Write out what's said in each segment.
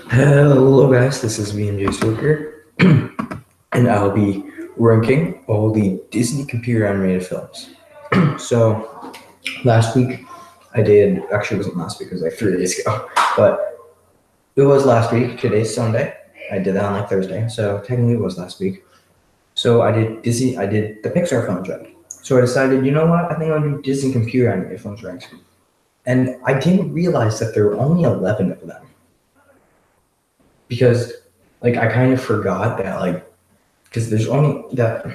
Hello guys, this is VMJ Stoker, and I'll be ranking all the Disney computer animated films. So last week actually it wasn't last week, it was like 3 days ago, but it was last week. Today's Sunday. I did that on like Thursday, so technically it was last week. So I did the Pixar films ranked. So I decided, you know what, I think I'll do Disney computer animated films ranked. And I didn't realize that there were only 11 of them because like I kind of forgot that because there's only that.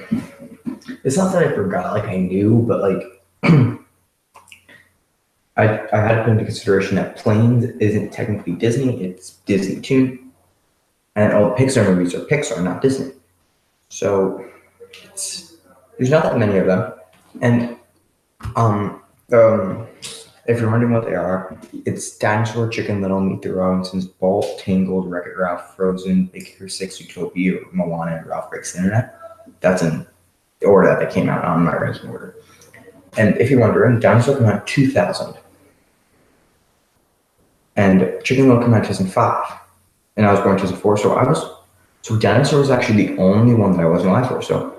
It's not that I forgot, like I knew, but like I had to put into consideration that Planes isn't technically Disney; it's Disney Toon, and all Pixar movies are Pixar, not Disney. So there's not that many of them, and um um. If you're wondering what they are, it's Dinosaur, Chicken Little, Meet the Robinsons, Bolt, Tangled, Wreck-It Ralph, Frozen, Big Hero 6, Utopia, Moana, and Ralph Breaks the Internet. That's in the order that they came out on my ranking order. And if you're wondering, Dinosaur came out 2000, and Chicken Little came out 2005, and I was born 2004. So Dinosaur was actually the only one that I wasn't alive for. So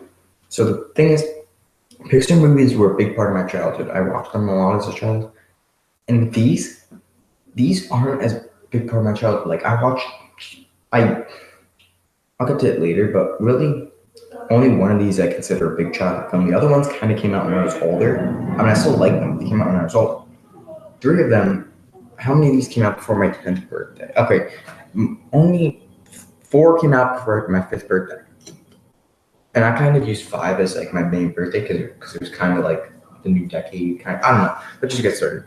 the thing is, Pixar movies were a big part of my childhood. I watched them a lot as a child, and these aren't as big part of my childhood. Like I I'll get to it later, but really only one of these I consider a big childhood film. The other ones kind of came out when I was older. I mean, I still like them. They came out when I was older. Three of them. How many of these came out before my 10th birthday? Okay, only four came out before my 5th birthday, and I kind of used five as like my main birthday because it was kind of like the new decade. I don't know. Let's just get started.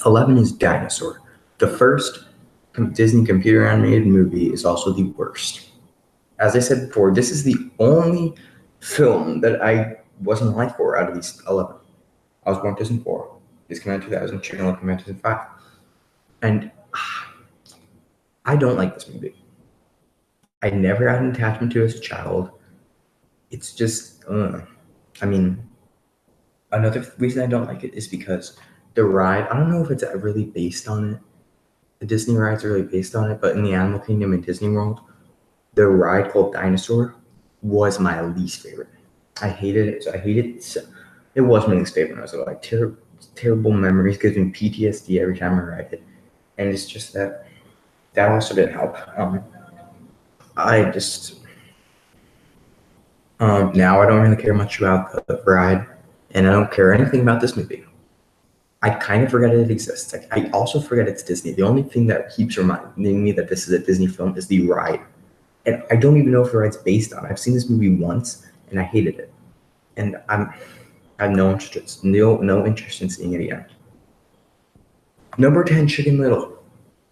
11 is Dinosaur. The first Disney computer animated movie is also the worst. As I said before, this is the only film that I wasn't alive for out of these 11. I was born 2004. This came out in 2000. Chicken Little came out in 2005. And I don't like this movie. I never had an attachment to it as a child. It's just, I mean, another reason I don't like it is because the ride, I don't know if it's really based on it. The Disney rides are really based on it, but in the Animal Kingdom and Disney World, the ride called Dinosaur was my least favorite. I hated it. So I hated it. So it was my least favorite when I was like terrible memories, gives me PTSD every time I ride it. And it's just that also didn't help. I just now I don't really care much about the ride, and I don't care anything about this movie. I kind of forget it exists. Like, I also forget it's Disney. The only thing that keeps reminding me that this is a Disney film is the ride. And I don't even know if the ride's based on it. I've seen this movie once and I hated it. And I have no interest in seeing it again. Number 10, Chicken Little.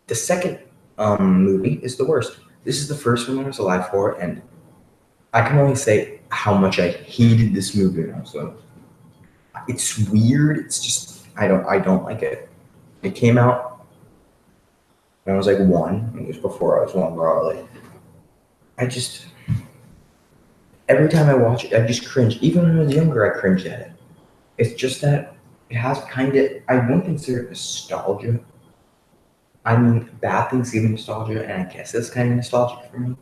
The second movie is the worst. This is the first one I was alive for, and I can only say how much I hated this movie. So it's weird. It's just I don't like it. It came out when I was like 1. It was before I was 1, probably. Every time I watch it, I just cringe. Even when I was younger, I cringed at it. It's just that it has I wouldn't consider it nostalgia. I mean, bad things give me nostalgia, and I guess it's kind of nostalgic for me.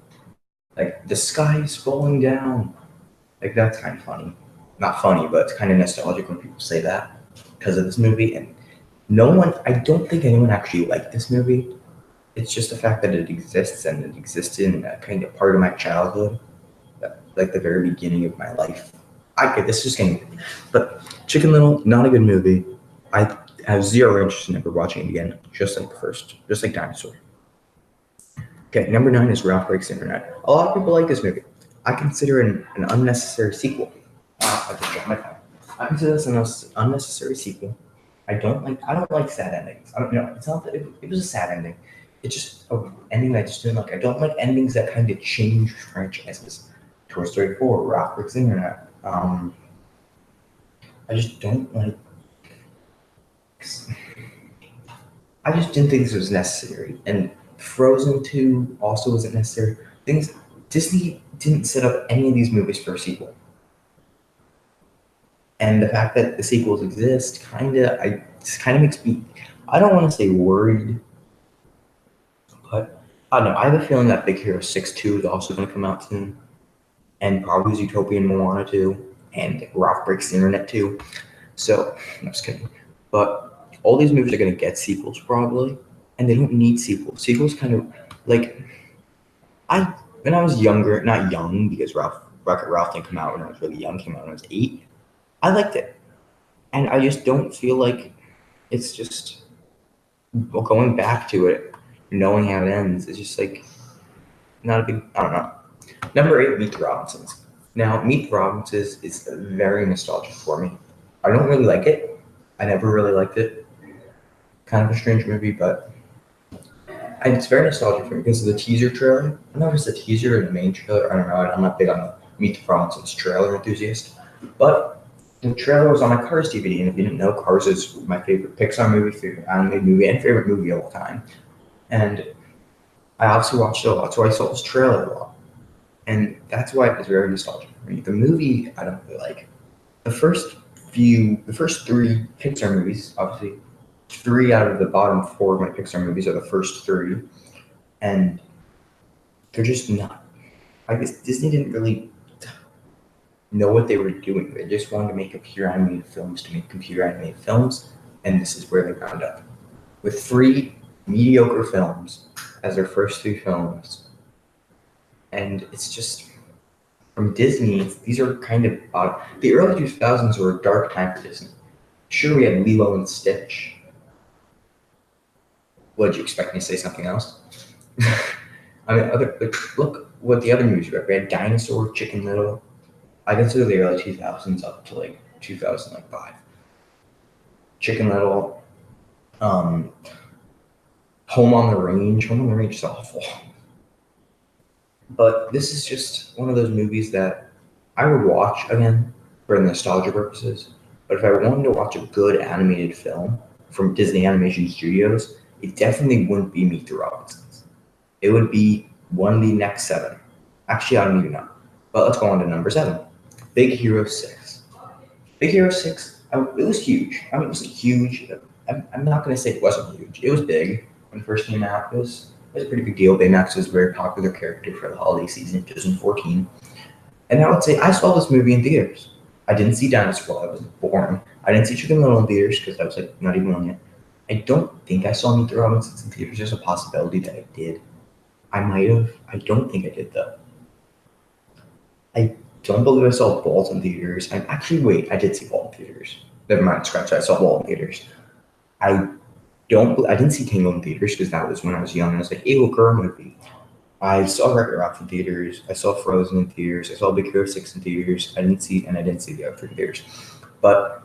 Like, the sky is falling down. Like, that's kind of funny. Not funny, but it's kind of nostalgic when people say that because of this movie. And I don't think anyone actually liked this movie. It's just the fact that it exists, and it existed in a kind of part of my childhood, like the very beginning of my life. This is just getting, but Chicken Little, not a good movie. I have zero interest in ever watching it again, just like the first, just like Dinosaur. Okay, number 9 is Ralph Breaks the Internet. A lot of people like this movie. I consider it an unnecessary sequel. I just dropped my phone. I consider this an unnecessary sequel. I don't like sad endings. I don't know. It's not that it was a sad ending. It's just an ending that I just didn't like. I don't like endings that kind of change franchises. Toy Story 4, Ralph Breaks the Internet. I just don't like. I just didn't think this was necessary. And Frozen 2 also wasn't necessary. Disney didn't set up any of these movies for a sequel. And the fact that the sequels exist kind of makes me, I don't want to say worried, I don't know. I have a feeling that Big Hero 6 2 is also going to come out soon, and probably Zootopia and Moana 2, and Ralph Breaks the Internet 2. So, I'm just kidding. But all these movies are going to get sequels probably, and they don't need sequels. Sequels kind of like I when I was younger, not young because Wreck-It Ralph didn't come out when I was really young. Came out when I was 8. I liked it, and I just don't feel like it's just going back to it, knowing how it ends. It's just like not a big. I don't know. Number 8, Meet the Robinsons. Now, Meet the Robinsons is very nostalgic for me. I don't really like it. I never really liked it. Kind of a strange movie, but it's very nostalgic for me because of the teaser trailer. I know it's the teaser and the main trailer. I don't know. I'm not big on the Meet the Robinsons trailer enthusiast, but the trailer was on my Cars DVD, and if you didn't know, Cars is my favorite Pixar movie, favorite animated movie, and favorite movie of all time. And I obviously watched it a lot, so I saw this trailer a lot, and that's why it was very nostalgic for me. The movie I don't really like. The first 3 Pixar movies, obviously, 3 out of the bottom 4 of my Pixar movies are the first 3, and they're just not. I guess Disney didn't really know what they were doing. They just wanted to make computer animated films to make computer animated films, and this is where they wound up with 3 mediocre films as their first 3 films, and it's just from Disney. These are kind of the early 2000s were a dark time for Disney. Sure, we had Lilo and Stitch. Would you expect me to say something else? I mean, look what the other movies were. We had Dinosaur, Chicken Little. I consider the early 2000s up to like 2005. Chicken Little, um, Home on the Range. Home on the Range is awful. But this is just one of those movies that I would watch again for nostalgia purposes. But if I wanted to watch a good animated film from Disney Animation Studios, it definitely wouldn't be Meet the Robinsons. It would be one of the next 7. Actually, I don't even know. But let's go on to number 7. Big Hero 6. Big Hero 6, it was huge. I mean, it wasn't huge. I'm not going to say it wasn't huge. It was big when it first came out. It was a pretty big deal. Baymax was a very popular character for the holiday season of 2014. And I would say I saw this movie in theaters. I didn't see Dinosaur while I was born. I didn't see Chicken Little in theaters because I was like not even on it. I don't think I saw Meet the Robinsons in theaters. There's a possibility that I did. I might have. I don't think I did though. I don't believe I saw Balls in theaters. Wait, I did see Ball in theaters. Never mind, scratch that. I saw Ball in theaters. I I didn't see Tango in theaters because that was when I was young. And I was like, hey, look, a movie. I saw Wreck-It Ralph in theaters. I saw Frozen in theaters. I saw Big Hero 6 in theaters. I didn't see the other 3 theaters. But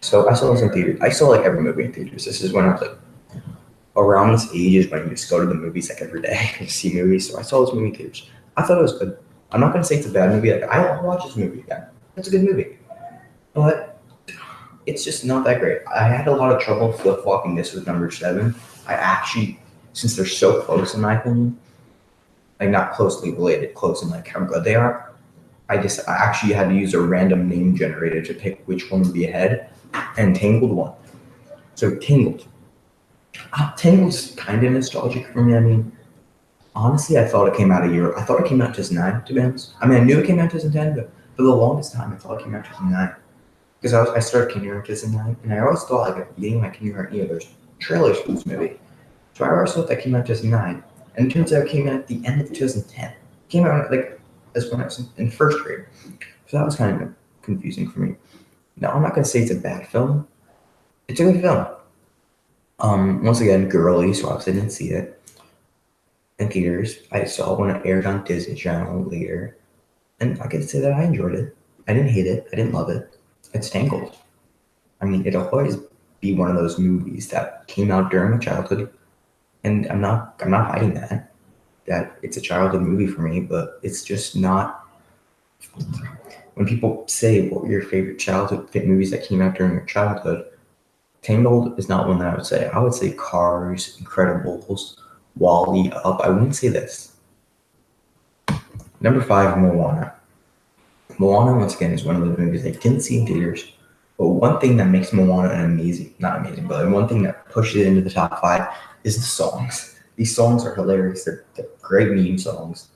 so I saw those in theaters. I saw like every movie in theaters. This is when I was like around this age is when you just go to the movies like every day and see movies. So I saw this movie in theaters. I thought it was good. I'm not gonna say it's a bad movie. Like I'll watch this movie again. It's a good movie, but it's just not that great. I had a lot of trouble flip flopping this with number 7. I actually, since they're so close in my opinion, like not closely related, close in like how good they are. I actually had to use a random name generator to pick which one would be ahead, and Tangled won. So Tangled. Tangled's kind of nostalgic for me. I mean, honestly, I thought it came out I thought it came out in 2009, to be honest. I mean, I knew it came out in 2010, but for the longest time, I thought it came out in 2009. Because I started kindergarten in 2009, and I always thought, like, at the beginning of my kindergarten year, there's trailers for this movie. So I always thought that came out in 2009. And it turns out it came out at the end of 2010. It came out, like, as when I was in first grade. So that was kind of confusing for me. Now, I'm not going to say it's a bad film. It's a good film. Once again, girly, so obviously I didn't see it in theaters. I saw it when it aired on Disney Channel later, and I can say that I enjoyed it. I didn't hate it. I didn't love it. It's Tangled. I mean, it'll always be one of those movies that came out during my childhood, and I'm not hiding that it's a childhood movie for me. But it's just not. When people say what were your favorite childhood movies that came out during your childhood, Tangled is not one that I would say. I would say Cars, Incredibles, Wally, Up. I wouldn't say this. Number 5, Moana. Moana, once again, is one of those movies I didn't see in theaters. But one thing that makes Moana not amazing, but one thing that pushes it into the top 5 is the songs. These songs are hilarious. They're great meme songs.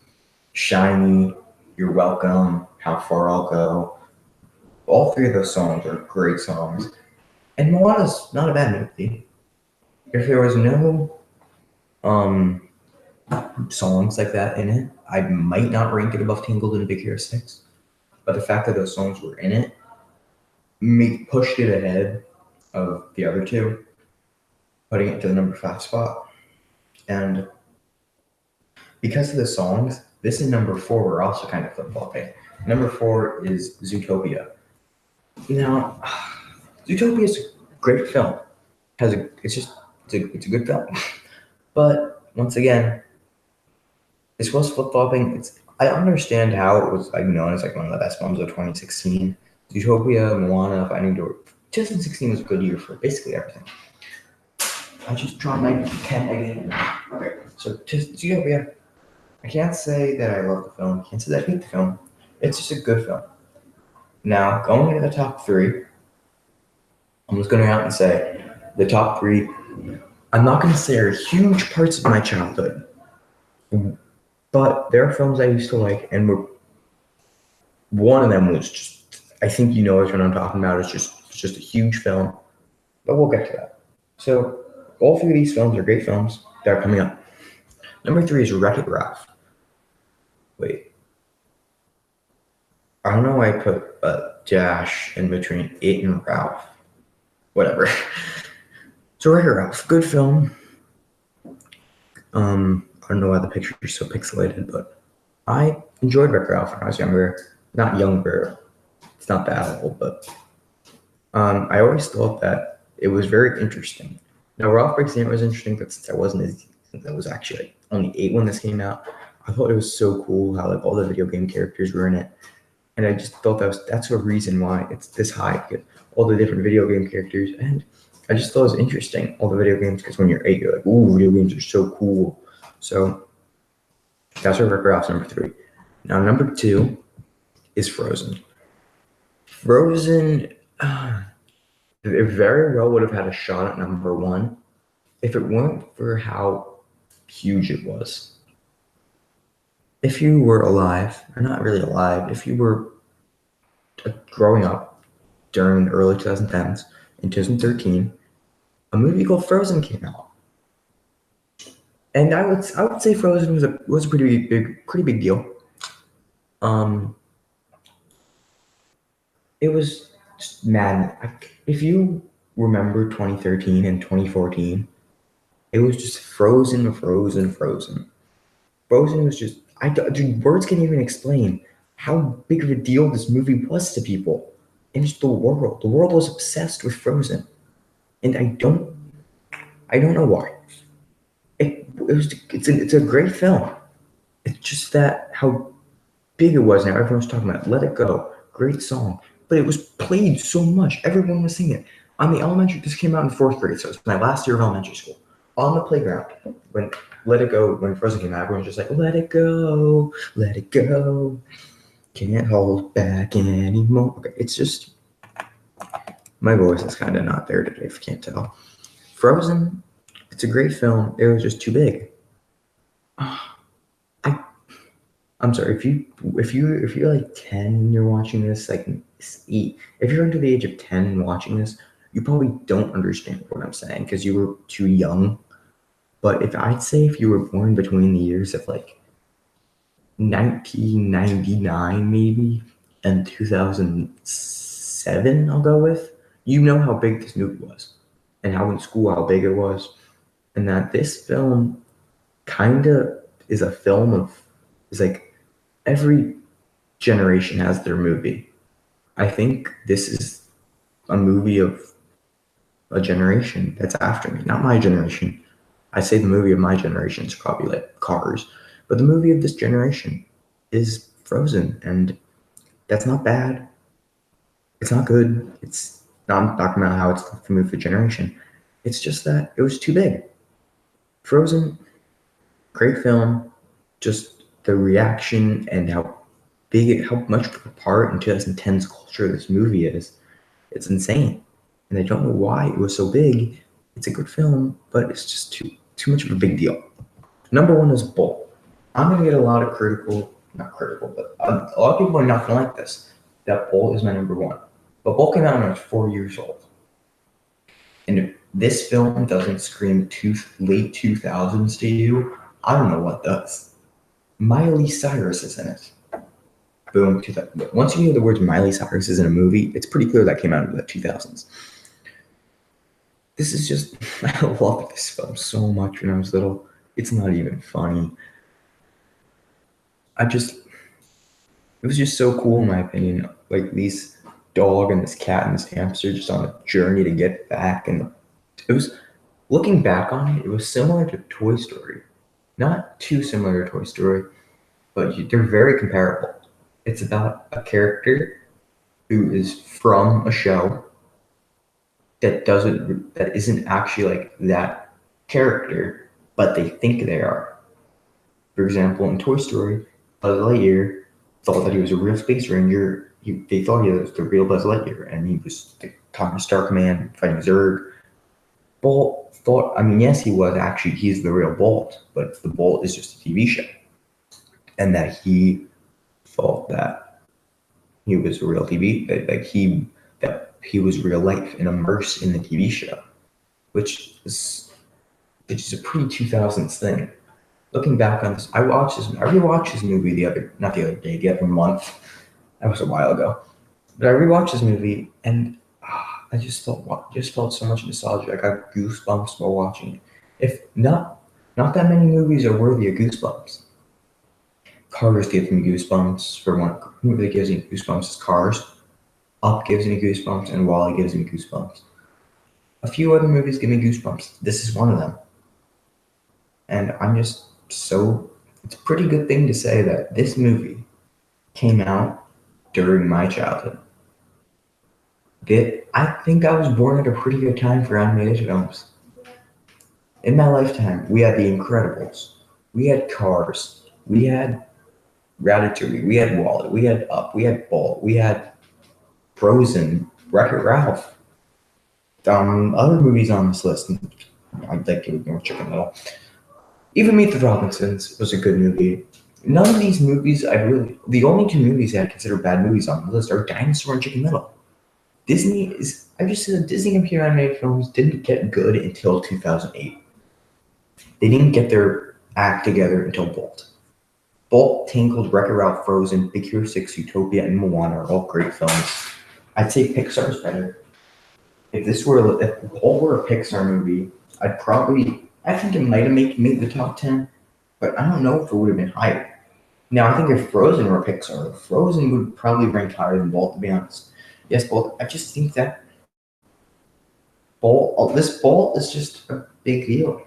Shiny, You're Welcome, How Far I'll Go. All three of those songs are great songs. And Moana's not a bad movie. If there was no um songs like that in it, I might not rank it above Tangled and Big Hero 6. But the fact that those songs were in it pushed it ahead of the other two, putting it to the number 5 spot. And because of the songs, this and number 4 were also kind of flip-flopping. Number 4 is Zootopia. Now, Zootopia is a great film. It's a good film. But once again, this was flip-flopping. I understand how it was known as one of the best films of 2016. Zootopia, Moana, Finding Dory. 2016 was a good year for basically everything. I just dropped my pen again. Okay, so Zootopia. I can't say that I love the film. I can't say that I hate the film. It's just a good film. Now, going into the top 3, I'm just going to go out and say the top 3, I'm not going to say are huge parts of my childhood, but there are films I used to like, and one of them was just, I think you know what I'm talking about. It's just a huge film, but we'll get to that. So all 3 of these films are great films that are coming up. Number 3 is Wreck-It Ralph. Wait. I don't know why I put a dash in between it and Ralph. Whatever. So Wreck-It Ralph, good film. I don't know why the picture is so pixelated, but I enjoyed Wreck-It Ralph when I was younger. Not younger. It's not that old, but I always thought that it was very interesting. Now, Ralph Breaks the Internet was interesting, but since I was actually only 8 when this came out, I thought it was so cool how all the video game characters were in it. And I just thought that's a reason why it's this high, because all the different video game characters. And I just thought it was interesting, all the video games, because when you're 8, you're like, ooh, video games are so cool. So that's where Wreck-It Ralph's number 3. Now, number 2 is Frozen. Frozen, it very well would have had a shot at number 1 if it weren't for how huge it was. If you were alive, or not really alive, if you were growing up during the early 2010s, in 2013, a movie called Frozen came out, and I would say Frozen was a pretty big deal. It was just mad. If you remember 2013 and 2014, it was just Frozen. Frozen was just, words can't even explain how big of a deal this movie was to people. And just the world. The world was obsessed with Frozen. And I don't know why. It's a great film. It's just that how big it was. Now everyone's talking about it. Let It Go. Great song. But it was played so much. Everyone was singing it. On the elementary, this came out in 4th grade, so it's my last year of elementary school. On the playground, when Let It Go, when Frozen came out, everyone was just like, let it go, can't hold back anymore. Okay, it's just, my voice is kind of not there today, if you can't tell. Frozen, it's a great film. It was just too big. I'm sorry, if you're like 10 and you're watching this, if you're under the age of 10 and watching this, you probably don't understand what I'm saying because you were too young. But if you were born between the years of 1999 maybe and 2007, I'll go with, you know how big this movie was and how in school how big it was, and that this film kind of is a film of, is every generation has their movie. I think this is a movie of a generation that's after me, not my generation. I say the movie of my generation is probably like Cars, but the movie of this generation is Frozen, and that's not bad. It's not good. I'm talking about how it's the movie of the generation. It's just that it was too big. Frozen, great film. Just the reaction and how much of a part in 2010's culture this movie is. It's insane. And I don't know why it was so big. It's a good film, but it's just too much of a big deal. Number one is Bolt. I'm gonna get a lot of not critical, but a lot of people are not gonna like this. That Bolt is my number one. But Bolt came out when I was 4 years old. And if this film doesn't scream late 2000s to you, I don't know what does. Miley Cyrus is in it. Boom. Once you hear the words Miley Cyrus is in a movie, it's pretty clear that came out in the 2000s. This is just, I love this film so much when I was little. It's not even funny. It was just so cool in my opinion. Like this dog and this cat and this hamster just on a journey to get back. And it was, looking back on it, it was similar to Toy Story. Not too similar to Toy Story, but they're very comparable. It's about a character who is from a show that isn't actually like that character, but they think they are. For example, in Toy Story, Buzz Lightyear thought that he was a real space ranger. They thought he was the real Buzz Lightyear, and he was talking to Star Command, fighting Zurg. Bolt thought, I mean, yes, he was actually, he's the real Bolt, but the Bolt is just a TV show. And that he thought that he was a real that he was real life and immersed in the TV show, which is a pretty 2000s thing. Looking back on this, I rewatched this movie not the other day, the other month. That was a while ago. But I rewatched this movie and I just felt so much nostalgia. I got goosebumps while watching it. If not that many movies are worthy of goosebumps. Cars gives me goosebumps. For one movie that gives me goosebumps is Cars. Up gives me goosebumps, and Wall-E gives me goosebumps. A few other movies give me goosebumps. This is one of them. And it's a pretty good thing to say that this movie came out during my childhood. I think I was born at a pretty good time for animated films. In my lifetime, we had The Incredibles, we had Cars, we had Ratatouille, we had Wall-E, we had Up, we had Bolt, we had Frozen, Wreck-It Ralph. Other movies on this list, I'd like to ignore Chicken Little. Even Meet the Robinsons was a good movie. None of these movies the only two movies I consider bad movies on the list are Dinosaur and Chicken Little. I just said Disney computer animated films didn't get good until 2008. They didn't get their act together until Bolt. Bolt, Tangled, Wreck-It Ralph, Frozen, Big Hero 6, Utopia, and Moana are all great films. I'd say Pixar's better. If Bolt were a Pixar movie, I think it might have made the top 10, but I don't know if it would have been higher. Now, I think if Frozen were Pixar, Frozen would probably rank higher than Bolt, to be honest. Yes, Bolt. I just think that this Bolt is just a big deal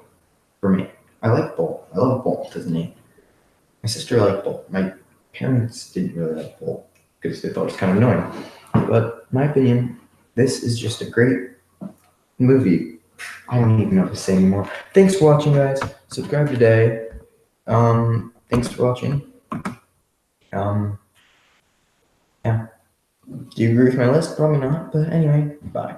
for me. I like Bolt. I love Bolt as a name. My sister liked Bolt. My parents didn't really like Bolt because they thought it was kind of annoying. But in my opinion, this is just a great movie. I don't even know what to say anymore. Thanks for watching, guys. Subscribe today. Thanks for watching. Yeah. Do you agree with my list? Probably not. But anyway, bye.